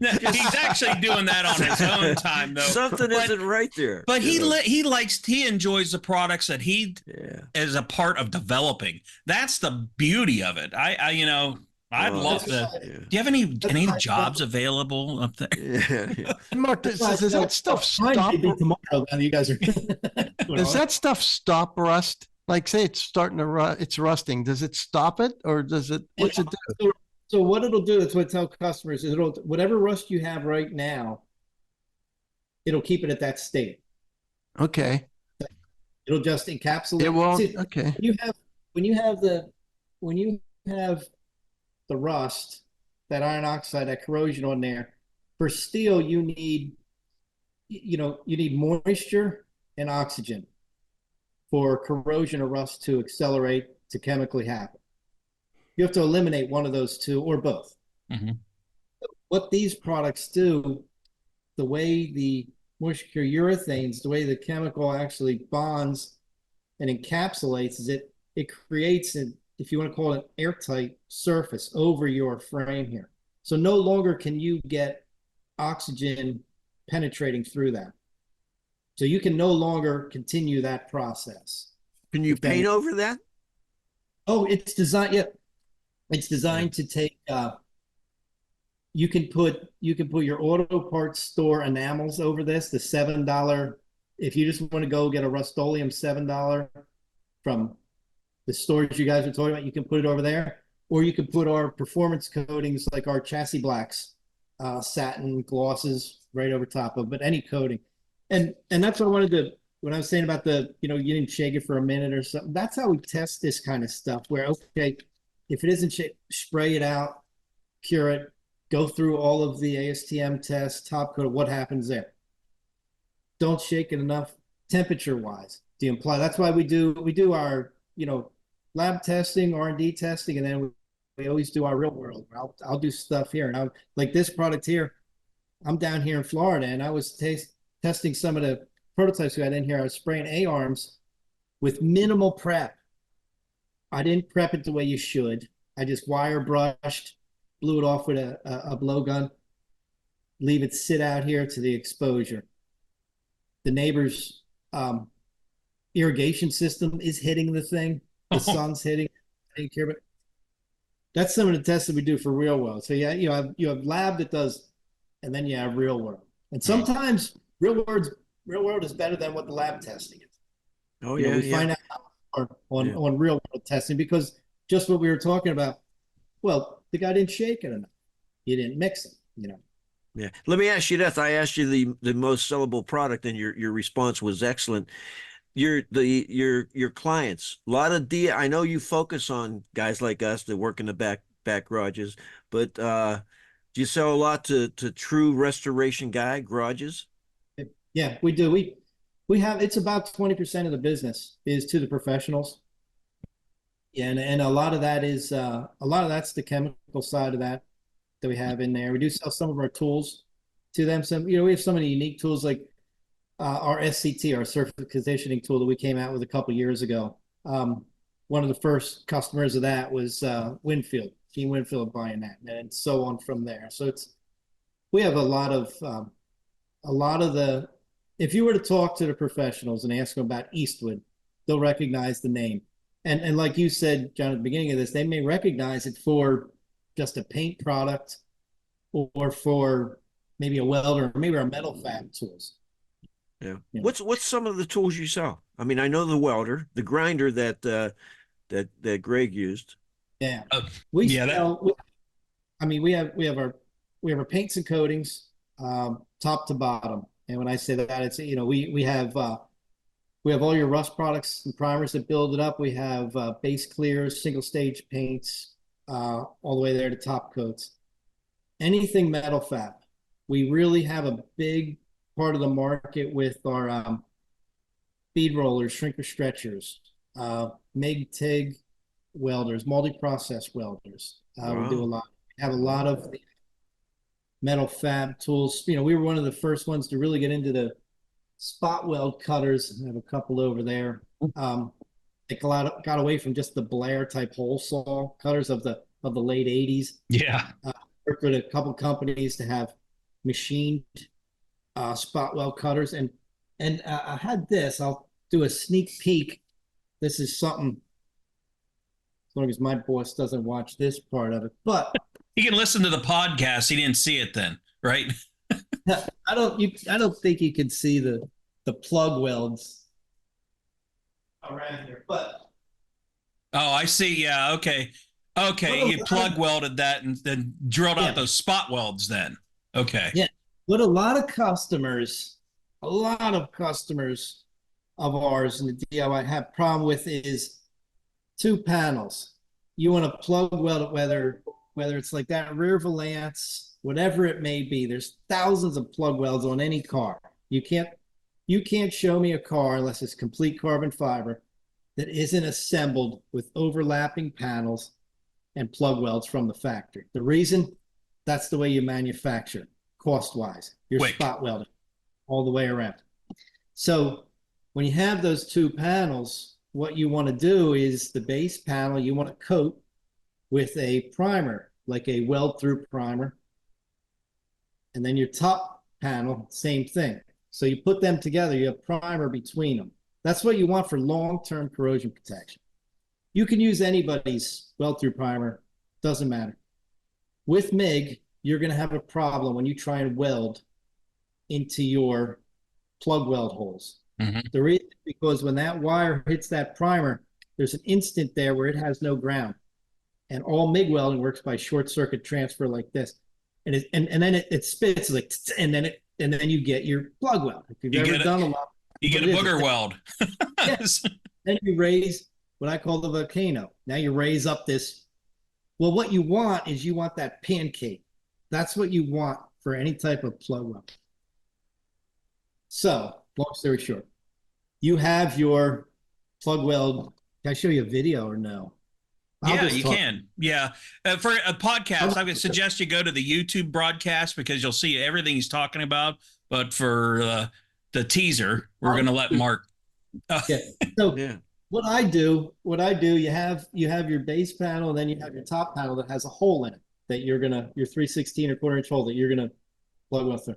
No, he's actually doing that on his own time, though. Something isn't right there. But he enjoys the products that he is a part of developing. That's the beauty of it. I'd love to. Do you have any jobs available up there? Yeah. Mark, does that stuff stop? Tomorrow, you guys are. Does that stuff stop rust? Like, say it's starting to it's rusting. Does it stop it, or does it? What's it do? So what it'll do, that's what I tell customers, is whatever rust you have right now, it'll keep it at that state. Okay. It'll just encapsulate. It won't. See, okay. When you have the rust, that iron oxide, that corrosion on there, for steel, you need moisture and oxygen for corrosion or rust to accelerate, to chemically happen. you have to eliminate one of those two or both. Mm-hmm. What these products do, the way the moisture urethanes, the way the chemical actually bonds and encapsulates, is it creates an, if you want to call it, an airtight surface over your frame here. So no longer can you get oxygen penetrating through that. So you can no longer continue that process. Can you paint over that? Oh, it's designed. Yeah, it's designed to take. You can put your auto parts store enamels over this. The $7. If you just want to go get a Rust-Oleum $7 from the stores you guys are talking about, you can put it over there, or you can put our performance coatings like our chassis blacks, satin glosses right over top of. But any coating, and that's what I wanted to. When I was saying about the, you didn't shake it for a minute or something. That's how we test this kind of stuff. Where, okay, if it isn't spray it out, cure it, go through all of the ASTM tests, top coat, what happens there? Don't shake it enough temperature wise to imply. That's why we do our, lab testing, R&D testing, and then we always do our real world. I'll do stuff here. And I'm like this product here, I'm down here in Florida, and I was testing some of the prototypes we had in here. I was spraying A-arms with minimal prep. I didn't prep it the way you should. I just wire brushed, blew it off with a blowgun, leave it sit out here to the exposure. The neighbor's irrigation system is hitting the thing. The sun's hitting. Take care of it. That's some of the tests that we do for real world. So yeah, you have lab that does, and then you have real world. And sometimes real world is better than what the lab testing is. Oh yeah, we find out on real world testing, because just what we were talking about. Well, the guy didn't shake it enough. You didn't mix it. Yeah. Let me ask you this. I asked you the most sellable product, and your response was excellent. Your clients, a lot of I know you focus on guys like us that work in the back garages, but do you sell a lot to true restoration garages? Yeah, we do. We have, it's about 20% of the business is to the professionals. And a lot of that is that's the chemical side of that we have in there. We do sell some of our tools to them. Some, we have some of the unique tools like our SCT, our surface conditioning tool that we came out with a couple years ago. One of the first customers of that was Winfield, Gene Winfield buying that, and so on from there. So we have a lot of the, if you were to talk to the professionals and ask them about Eastwood, they'll recognize the name. And like you said, John, at the beginning of this, they may recognize it for just a paint product or for maybe a welder or maybe our metal fab tools. Yeah. What's some of the tools you sell? I mean, I know the welder, the grinder that Greg used. Yeah. We have our paints and coatings, top to bottom. And when I say that, it's, we have all your rust products and primers that build it up. We have base clears, single stage paints, all the way there to top coats. Anything metal fab. We really have a big part of the market with our bead rollers, shrinker stretchers, MIG, TIG welders, multi-process welders. Wow. We do a lot. We have a lot of the metal fab tools. We were one of the first ones to really get into the spot weld cutters. I have a couple over there. It got away from just the Blair type hole saw cutters of the late 80s. Yeah. Worked with a couple companies to have machined spot weld cutters, and I had this. I'll do a sneak peek. This is something, as long as my boss doesn't watch this part of it, but he can listen to the podcast. He didn't see it then, right? I don't think you can see the plug welds around here, but I see. Yeah. Okay. You plug welded that and then drilled out those spot welds then. Okay. Yeah. What a lot of customers of ours in the DIY have problem with is two panels. You want to plug weld it, whether it's like that rear valance, whatever it may be. There's thousands of plug welds on any car. You can't show me a car unless it's complete carbon fiber that isn't assembled with overlapping panels and plug welds from the factory. The reason, that's the way you manufacture, cost-wise. You're Quick. spot welding all the way around. So when you have those two panels, what you want to do is the base panel, you want to coat with a primer, like a weld-through primer. And then your top panel, same thing. So you put them together, you have primer between them. That's what you want for long-term corrosion protection. You can use anybody's weld-through primer, doesn't matter. With MIG, you're going to have a problem when you try and weld into your plug weld holes. Mm-hmm. The reason is because when that wire hits that primer, there's an instant there where it has no ground. And all MIG welding works by short circuit transfer like this. And then it spits like, and then you get your plug weld. If you've ever done a lot, you get a booger weld. Yes. Then you raise what I call the volcano. Now you raise up this. Well, what you want is you want that pancake. That's what you want for any type of plug weld. So, long story short, you have your plug weld. Can I show you a video or no? Yeah, you can. Yeah. For a podcast, I would suggest you go to the YouTube broadcast because you'll see everything he's talking about. But for the teaser, we're going to let Mark. Yeah. So what I do, you have your base panel, and then you have your top panel that has a hole in it that your 3/16 or 1/4 inch hole that you're going to plug with through.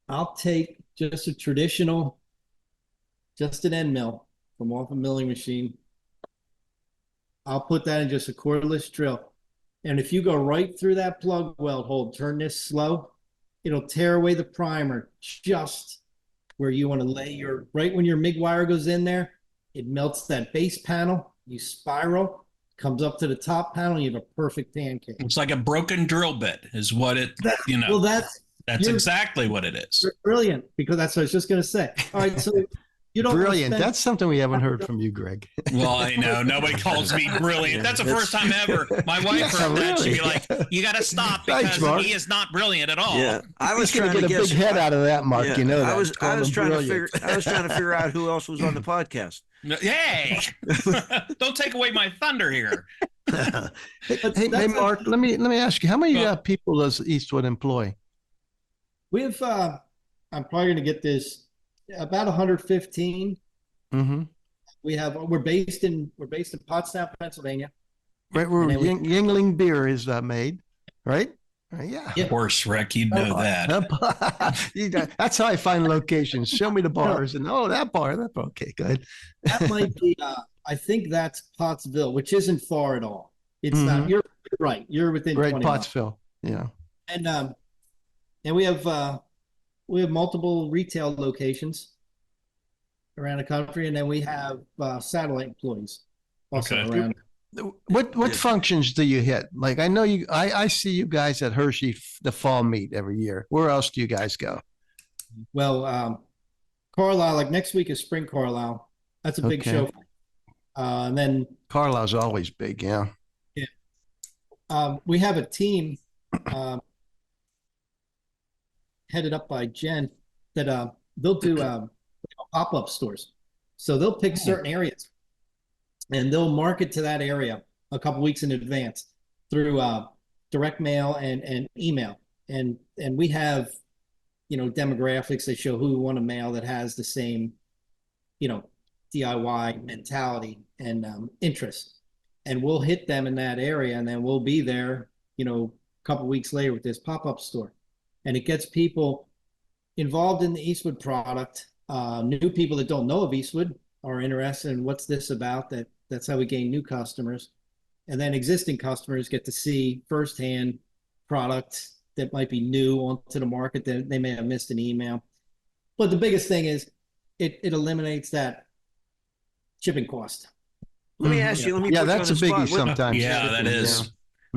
I'll take just a traditional, just an end mill from off a milling machine. I'll put that in just a cordless drill. And if you go right through that plug weld hole, turn this slow, it'll tear away the primer just where you want to lay right when your MIG wire goes in there, it melts that base panel, you spiral, comes up to the top panel, and you have a perfect pancake. It's like a broken drill bit is what it, Well, that's exactly what it is. Brilliant, because that's what I was just going to say. All right, so you don't brilliant. That's something we haven't heard from you, Greg. Well, I know nobody calls me brilliant. That's the first time ever. My wife heard that. She'd be like, "You got to stop because he is not brilliant at all." Yeah, I was trying to get a big head out of that, Mark. Yeah, You know that. I was trying to figure out who else was on the podcast. Hey, don't take away my thunder here. hey, Mark. Let me ask you, how many people does Eastwood employ? We have. I'm probably going to get this. About 115. Mm-hmm. We're based in Pottstown, Pennsylvania. Right, where Yingling beer is made, right? Yeah. Of course, Rick, you know that. That's how I find locations. Show me the bars, and that bar. That's okay. Good. That might be. I think that's Pottsville, which isn't far at all. It's not. You're right. You're within 20 Pottsville. Miles. Yeah. And we have multiple retail locations around the country, and then we have satellite employees also around. What functions do you hit? Like, I know I see you guys at Hershey, the fall meet every year. Where else do you guys go? Well, Carlisle, like next week is Spring Carlisle. That's a big show. And then Carlisle's always big, yeah. Yeah. We have a team headed up by Jen that they'll do pop-up stores. So they'll pick certain areas and they'll market to that area a couple weeks in advance through direct mail and email. And we have, demographics that show who we want to mail that has the same, DIY mentality and interest. And we'll hit them in that area, and then we'll be there, a couple weeks later with this pop-up store. And it gets people involved in the Eastwood product. New people that don't know of Eastwood are interested in what's this about. That's how we gain new customers. And then existing customers get to see firsthand product that might be new onto the market that they may have missed an email. But the biggest thing is it eliminates that shipping cost. Let me ask you. That's a biggie sometimes. Yeah, that is. Yeah.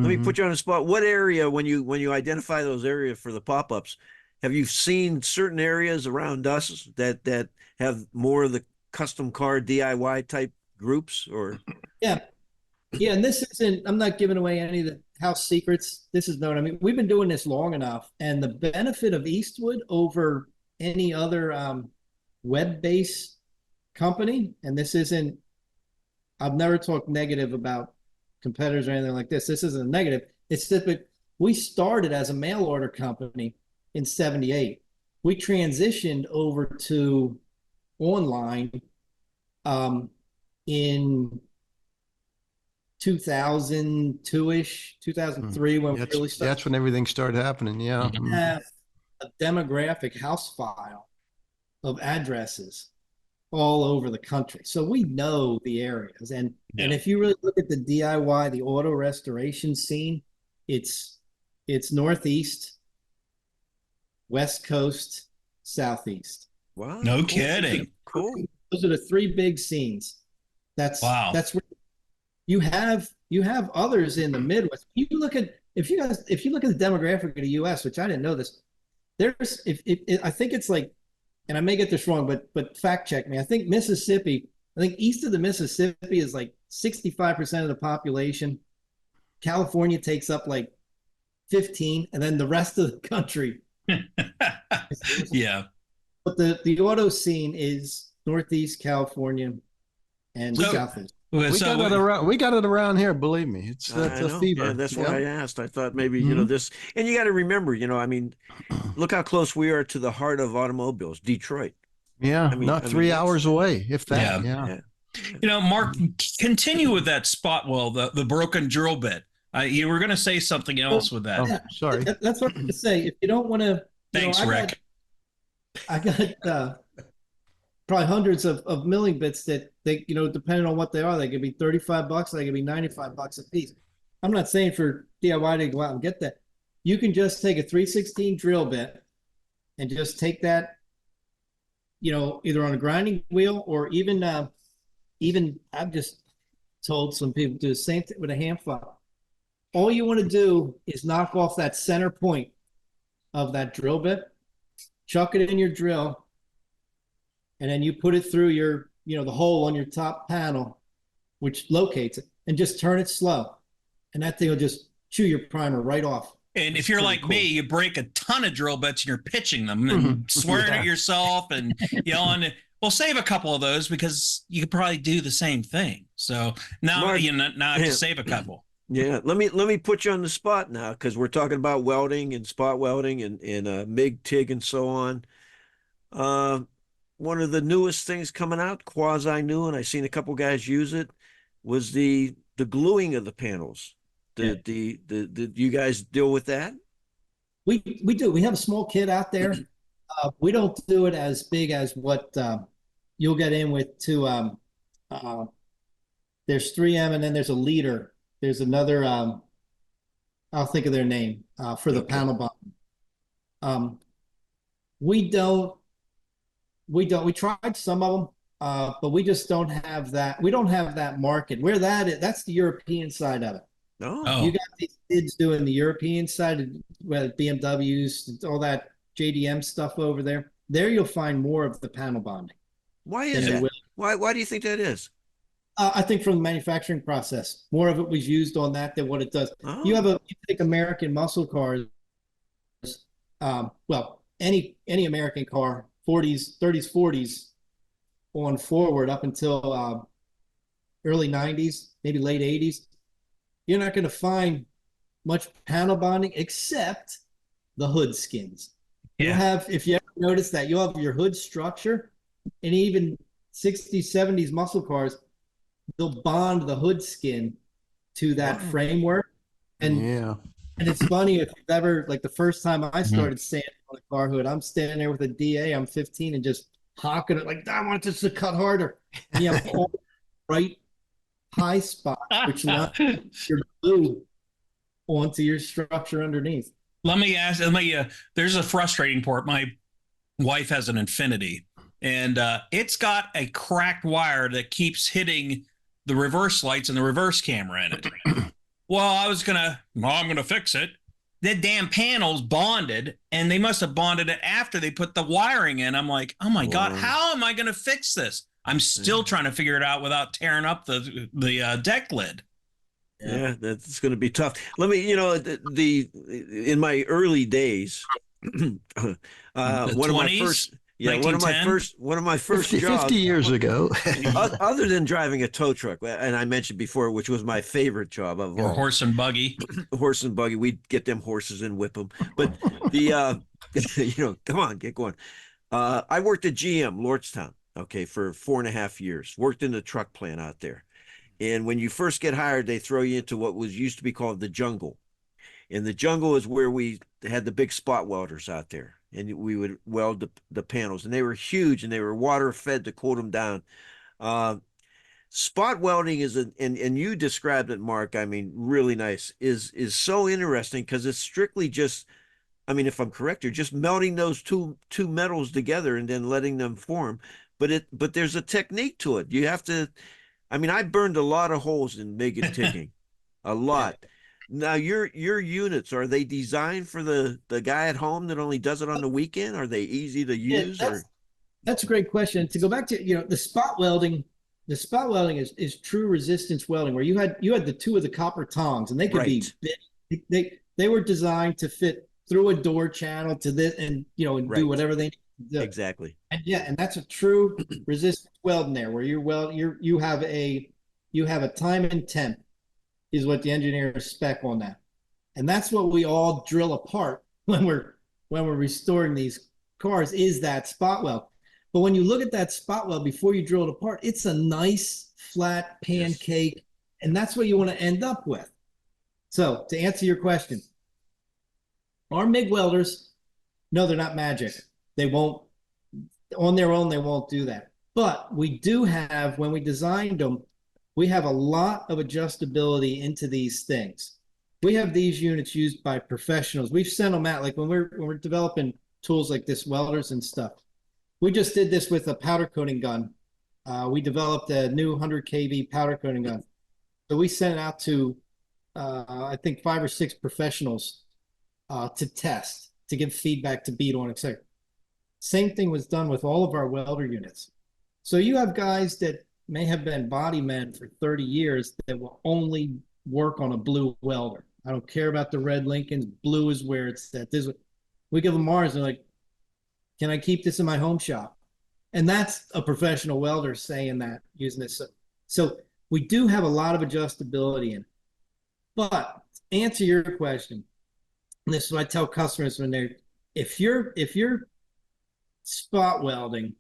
Let me put you on the spot. What area, when you identify those areas for the pop-ups, have you seen certain areas around us that have more of the custom car DIY type groups? Or yeah, and this isn't. I'm not giving away any of the house secrets. This is known. I mean, we've been doing this long enough, and the benefit of Eastwood over any other web-based company, and this isn't. I've never talked negative about competitors or anything like this. This isn't a negative. It's just that we started as a mail order company in 78. We transitioned over to online in 2002-ish, 2003 when we really started. That's when everything started happening. Yeah. We have a demographic house file of addresses all over the country. So we know the areas. And if you really look at the DIY, the auto restoration scene, it's Northeast, West Coast, Southeast. Wow. No kidding. Cool. Those are the three big scenes. That's where you have others in the Midwest. If you look at the demographic of the US, which I didn't know this, there's I think it's like, and I may get this wrong, but fact check me. I think east of the Mississippi is like 65% of the population. California takes up like 15, and then the rest of the country. Yeah. But the auto scene is Northeast California and Southeast. We got it around here. Believe me, it's a fever. Yeah, that's why I asked. I thought maybe this, and you got to remember, I mean, look how close we are to the heart of automobiles, Detroit. Yeah, not 3 hours away, if that. Yeah. Mark, continue with that spot. Well, the broken drill bit. You were going to say something else with that. Yeah, sorry. That's what I'm going to say. If you don't want to, thanks, Rick. I got probably hundreds of milling bits that they, depending on what they are, they could be $35, they could be $95 a piece. I'm not saying for DIY to go out and get that. You can just take a 316 drill bit and just take that, either on a grinding wheel or even I've just told some people do the same thing with a hand file. All you want to do is knock off that center point of that drill bit, chuck it in your drill, and then you put it through your, the hole on your top panel, which locates it, and just turn it slow. And that thing will just chew your primer right off. And if you're like me, you break a ton of drill bits and you're pitching them and swearing at yourself and yelling. Well, save a couple of those because you could probably do the same thing. So now Mark, now I have to save a couple. Yeah, let me put you on the spot now because we're talking about welding and spot welding and MIG, TIG, and so on. One of the newest things coming out, quasi new, and I've seen a couple guys use it, was the gluing of the panels. Do you guys deal with that? We do. We have a small kit out there. We don't do it as big as what you'll get in with there's 3M and then there's a leader. There's another, I'll think of their name for the panel bond. We tried some of them, but we just don't have that. We don't have that market. Where that is, that's the European side of it. Oh. You got these kids doing the European side, whether BMWs, all that JDM stuff over there. There you'll find more of the panel bonding. Why is that? Why do you think that is? I think from the manufacturing process, more of it was used on that than what it does. Oh. You take American muscle cars, any American car, 30s, 40s on forward up until early 90s, maybe late 80s. You're not going to find much panel bonding except the hood skins. Yeah. You'll have, if you ever notice that, you'll have your hood structure, and even 60s, 70s muscle cars, they'll bond the hood skin to that framework. And it's funny, if you've ever, like the first time I started sanding on a car hood, I'm standing there with a DA, I'm 15 and just hawking it like, I want this to cut harder. You have all the right high spot, which lets your glue onto your structure underneath. There's a frustrating part. My wife has an Infinity, and it's got a cracked wire that keeps hitting the reverse lights and the reverse camera in it. Well, I'm gonna fix it. The damn panel's bonded, and they must have bonded it after they put the wiring in. I'm like, oh my God, how am I gonna fix this? I'm still trying to figure it out without tearing up the deck lid. Yeah, that's going to be tough. Let me, in my early days, one of my first, Yeah, one of my first 50 jobs, years ago. other than driving a tow truck, and I mentioned before, which was my favorite job of Or all, horse and buggy. horse and buggy. We'd get them horses and whip them. But the, come on, get going. I worked at GM, Lordstown, okay, for 4.5 years. Worked in the truck plant out there. And when you first get hired, they throw you into what was used to be called the jungle. And the jungle is where we had the big spot welders out there. And we would weld the panels. And they were huge, and they were water fed to cool them down. Spot welding and you described it, Mark, I mean, really nice, is so interesting because it's strictly just, I mean, if I'm correct, you're just melting those two metals together and then letting them form. But there's a technique to it. You have to, I mean, I burned a lot of holes in MIG and TIGging, a lot. Now, your units, are they designed for the guy at home that only does it on the weekend? Are they easy to use? That's a great question. To go back to, the spot welding is true resistance welding, where you had the two of the copper tongs, and they could be big. They were designed to fit through a door channel to this, and do whatever they need to do. Exactly. And that's a true resistance welding there, where you have a time and temp is what the engineers spec on that. And that's what we all drill apart when we're restoring these cars, is that spot weld. But when you look at that spot weld before you drill it apart, it's a nice flat pancake, yes. And that's what you want to end up with. So to answer your question, our MIG welders, no, they're not magic. They won't, on their own, they won't do that. But we do have, when we designed them, we have a lot of adjustability into these things. We have these units used by professionals. We've sent them out, like when we're developing tools like this, welders and stuff. We just did this with a powder coating gun. We developed a new 100 kV powder coating gun. So we sent it out to, I think, 5 or 6 professionals to test, to give feedback, to beat on, etc. Same thing was done with all of our welder units. So you have guys that may have been body men for 30 years that will only work on a blue welder. I don't care about the red Lincolns. Blue is where it's at. We give them ours, and they're like, can I keep this in my home shop? And that's a professional welder saying that, using this. So we do have a lot of adjustability in it. But to answer your question, and this is what I tell customers when if you're spot welding,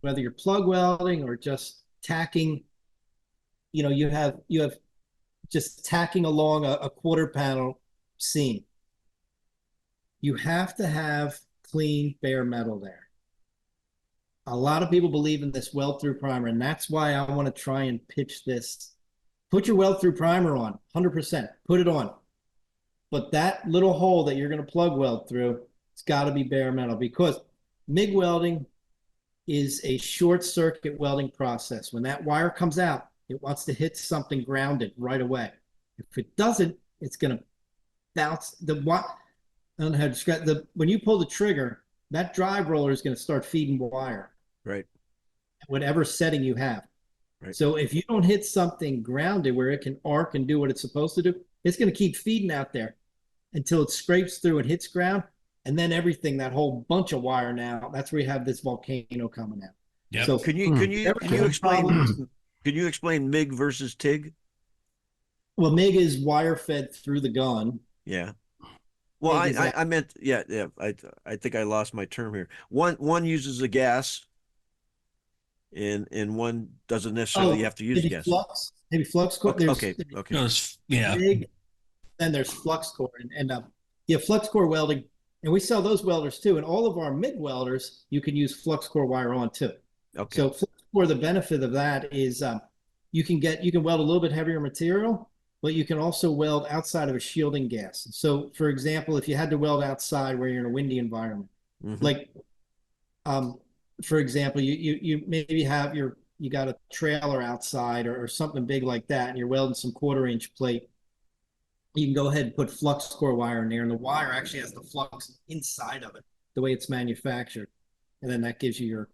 whether you're plug welding or just tacking, you have just tacking along a quarter panel seam, you have to have clean bare metal there. A lot of people believe in this weld through primer, and that's why I want to try and pitch this. Put your weld through primer on, 100%, put it on. But that little hole that you're going to plug weld through, it's got to be bare metal, because MIG welding is a short circuit welding process. When that wire comes out, it wants to hit something grounded right away. If it doesn't, it's going to bounce. I don't know how to describe when you pull the trigger, that drive roller is going to start feeding wire. Right. Whatever setting you have. Right. So if you don't hit something grounded where it can arc and do what it's supposed to do, it's going to keep feeding out there until it scrapes through and hits ground. And then everything, that whole bunch of wire now, that's where you have this volcano coming out. Yep. So can you explain MIG versus TIG? Well, MIG is wire fed through the gun. Yeah. Well, I meant, yeah. I think I lost my term here. One uses a gas, and one doesn't necessarily have to use gas. Maybe flux core. Okay. Yeah. MIG, then there's flux core, and flux core welding. And we sell those welders too. And all of our MIG welders, you can use flux core wire on too. Okay. So flux core, the benefit of that is you can weld a little bit heavier material, but you can also weld outside of a shielding gas. So for example, if you had to weld outside where you're in a windy environment, like for example, you maybe have you got a trailer outside or something big like that, and you're welding some 1/4-inch plate. You can go ahead and put flux core wire in there, and the wire actually has the flux inside of it, the way it's manufactured, and then that gives you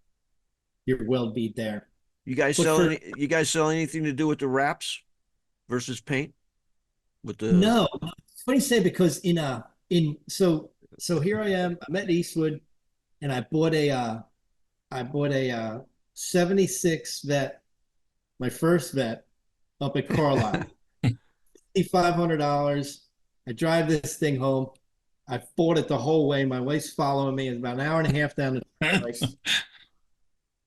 your weld bead there. You guys sell anything to do with the wraps versus paint? No, it's funny you say, because so here I am. I'm at Eastwood, and I bought I bought a 76 vet, my first vet, up at Carlisle. $500. I drive this thing home. I fought it the whole way. My wife's following me. It's about an hour and a half down the driveway.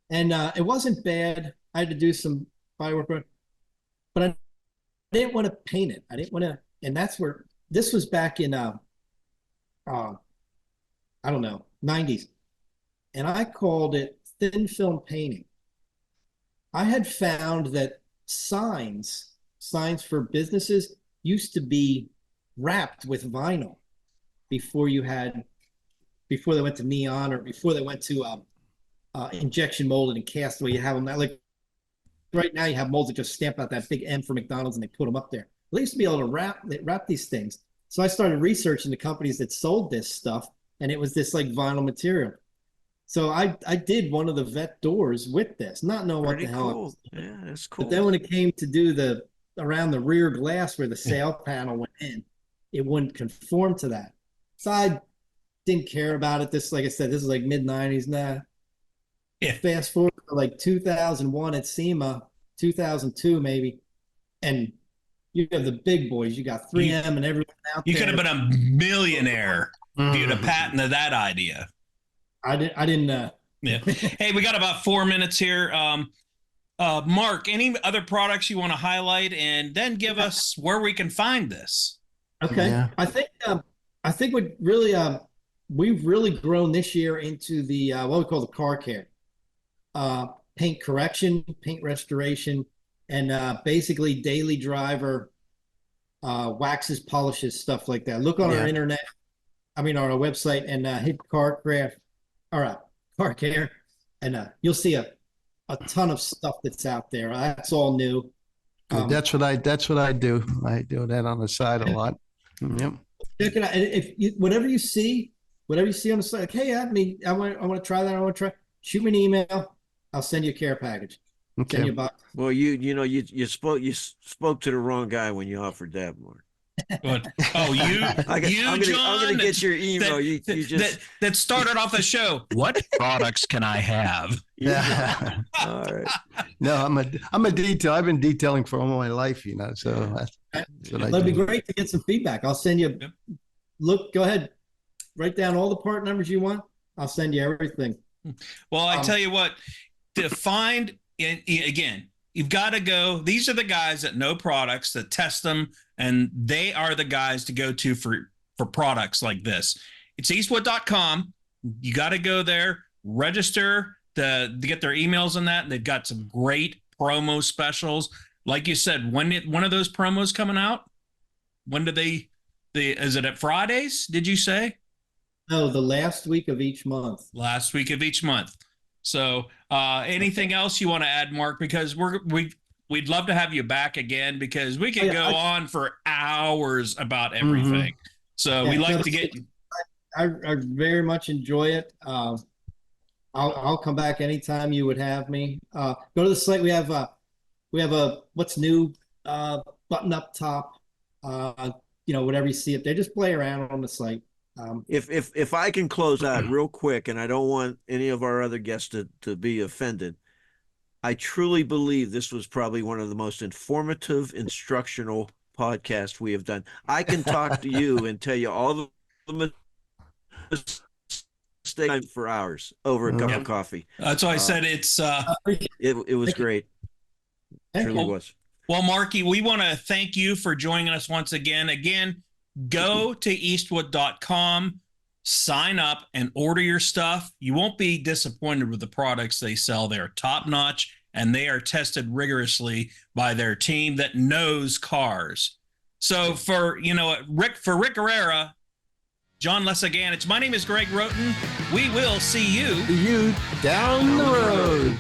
And it wasn't bad. I had to do some firework, but I didn't want to paint it. I didn't want to, and that's where this was back in I don't know, 90s. And I called it thin film painting. I had found that signs for businesses used to be wrapped with vinyl before they went to neon, or before they went to injection molded and cast, where you have them like right now you have molds that just stamp out that big M for McDonald's and they put them up there. They used to be able to wrap these things. So I started researching the companies that sold this stuff, and it was this like vinyl material. So I did one of the vet doors with this, not knowing what the hell. Cool. Yeah, that's cool. But then when it came to do around the rear glass where the sail panel went in, it wouldn't conform to that. So I didn't care about it. This, like I said, this is like mid-90s now. Yeah. Fast forward to like 2001 at SEMA, 2002 maybe, and you have the big boys. You got 3M and everyone out there. You could have been a millionaire if you'd have patented that idea. I didn't. Yeah. Hey, we got about 4 minutes here. Mark, any other products you want to highlight, and then give us where we can find this? Okay. Yeah. I think we've really grown this year into the what we call the car care, paint correction, paint restoration, and basically daily driver waxes, polishes, stuff like that. Look on our internet, on our website, and hit car care, and you'll see a ton of stuff that's out there. That's all new. That's what I do. I do that on the side a lot. Yep. Check it out. And whatever you see on the side, like, hey, I want to try that. I want to try. Shoot me an email. I'll send you a care package. Okay. Send you a box. Well, you spoke to the wrong guy when you offered that, Mark. But, I'm gonna get your email. That started off the show. What products can I have? Yeah. All right. No, I'm a detail. I've been detailing for all my life, so that's what I do. It'd be great to get some feedback. I'll send you. Look, go ahead, write down all the part numbers you want. I'll send you everything. Well, I tell you what, to find again, you've got to go. These are the guys that know products, that test them, and they are the guys to go to for products like this. It's Eastwood.com. You got to go there, register to get their emails on that. They've got some great promo specials. Like you said, when one of those promos coming out? When do is it at Fridays, did you say? No, the last week of each month. Last week of each month. So anything else you want to add, Mark? Because we'd love to have you back again, because we could go on for hours about everything. So we like to get. I very much enjoy it. I'll come back anytime you would have me. Go to the site. We have a what's new button up top. Whatever you see up there, just play around on the site. If I can close out real quick, and I don't want any of our other guests to be offended, I truly believe this was probably one of the most informative, instructional podcasts we have done. I can talk to you and tell you all the mistakes for hours over a cup of coffee. That's why I said it's. It was great. It truly was. Well, Marky, we want to thank you for joining us once again. Again, go to Eastwood.com, sign up, and order your stuff. You won't be disappointed with the products they sell. They're top-notch, and they are tested rigorously by their team that knows cars. So for Rick Herrera, John Lesaganich, my name is Greg Roten. We will see you down the road.